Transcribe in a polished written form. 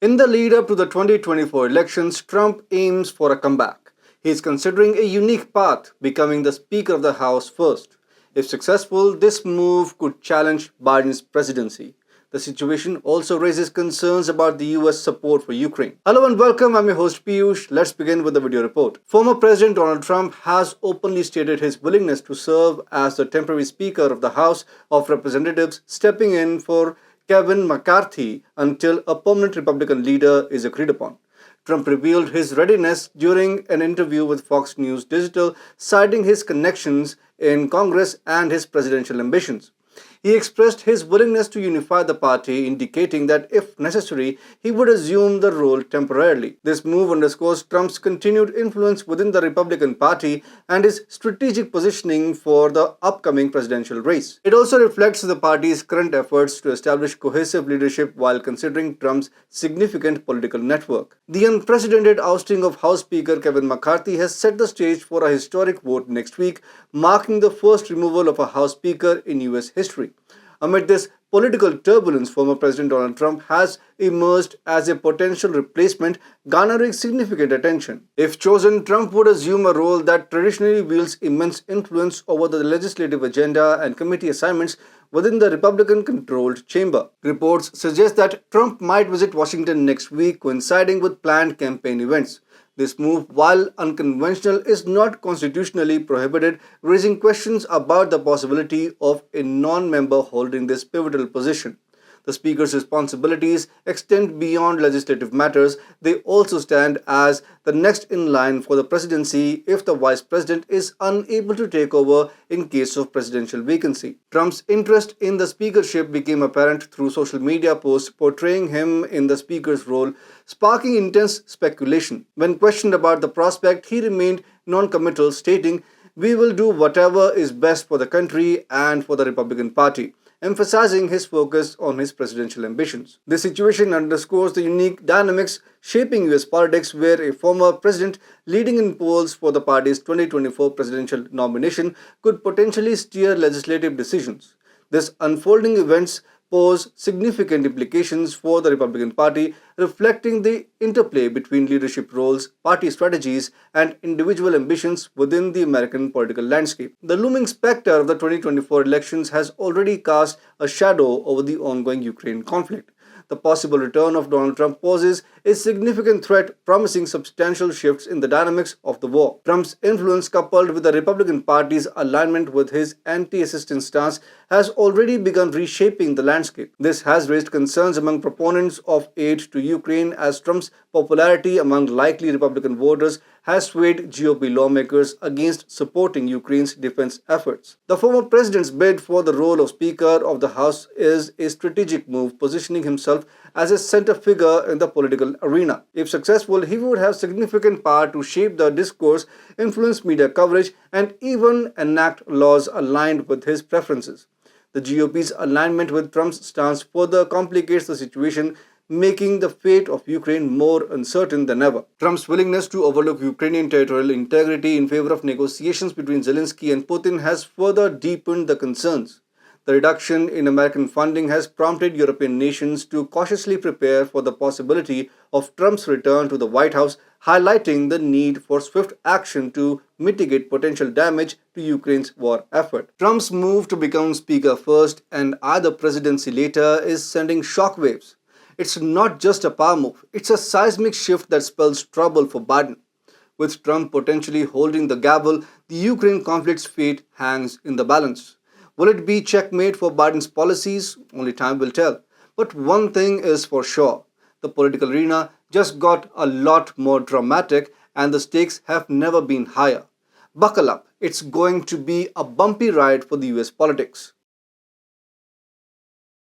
In the lead up to the 2024 elections, Trump aims for a comeback. He is considering a unique path, becoming the Speaker of the House first. If successful, this move could challenge Biden's presidency. The situation also raises concerns about the US support for Ukraine. Hello and welcome, I'm your host Piyush. Let's begin with the video report. Former President Donald Trump has openly stated his willingness to serve as the temporary Speaker of the House of Representatives, stepping in for Kevin McCarthy until a permanent Republican leader is agreed upon. Trump revealed his readiness during an interview with Fox News Digital, citing his connections in Congress and his presidential ambitions. He expressed his willingness to unify the party, indicating that if necessary, he would assume the role temporarily. This move underscores Trump's continued influence within the Republican Party and his strategic positioning for the upcoming presidential race. It also reflects the party's current efforts to establish cohesive leadership while considering Trump's significant political network. The unprecedented ousting of House Speaker Kevin McCarthy has set the stage for a historic vote next week, marking the first removal of a House Speaker in US history. Amid this political turbulence, former President Donald Trump has emerged as a potential replacement, garnering significant attention. If chosen, Trump would assume a role that traditionally wields immense influence over the legislative agenda and committee assignments within the Republican-controlled chamber. Reports suggest that Trump might visit Washington next week, coinciding with planned campaign events. This move, while unconventional, is not constitutionally prohibited, raising questions about the possibility of a non-member holding this pivotal position. The Speaker's responsibilities extend beyond legislative matters. They also stand as the next in line for the presidency if the Vice President is unable to take over in case of presidential vacancy. Trump's interest in the speakership became apparent through social media posts portraying him in the Speaker's role, sparking intense speculation. When questioned about the prospect, he remained non-committal, stating, "We will do whatever is best for the country and for the Republican Party," emphasizing his focus on his presidential ambitions. This situation underscores the unique dynamics shaping US politics, where a former president leading in polls for the party's 2024 presidential nomination could potentially steer legislative decisions. This unfolding events pose significant implications for the Republican Party, reflecting the interplay between leadership roles, party strategies, and individual ambitions within the American political landscape. The looming specter of the 2024 elections has already cast a shadow over the ongoing Ukraine conflict. The possible return of Donald Trump poses a significant threat, promising substantial shifts in the dynamics of the war. Trump's influence, coupled with the Republican Party's alignment with his anti-assistance stance, has already begun reshaping the landscape. This has raised concerns among proponents of aid to Ukraine, as Trump's popularity among likely Republican voters has swayed GOP lawmakers against supporting Ukraine's defense efforts. The former president's bid for the role of Speaker of the House is a strategic move, positioning himself as a center figure in the political arena. If successful, he would have significant power to shape the discourse, influence media coverage, and even enact laws aligned with his preferences. The GOP's alignment with Trump's stance further complicates the situation, making the fate of Ukraine more uncertain than ever. Trump's willingness to overlook Ukrainian territorial integrity in favor of negotiations between Zelensky and Putin has further deepened the concerns. The reduction in American funding has prompted European nations to cautiously prepare for the possibility of Trump's return to the White House, highlighting the need for swift action to mitigate potential damage to Ukraine's war effort. Trump's move to become Speaker first and either presidency later is sending shockwaves. It's not just a power move, it's a seismic shift that spells trouble for Biden. With Trump potentially holding the gavel, the Ukraine conflict's fate hangs in the balance. Will it be checkmate for Biden's policies? Only time will tell. But one thing is for sure, the political arena just got a lot more dramatic and the stakes have never been higher. Buckle up, it's going to be a bumpy ride for the US politics.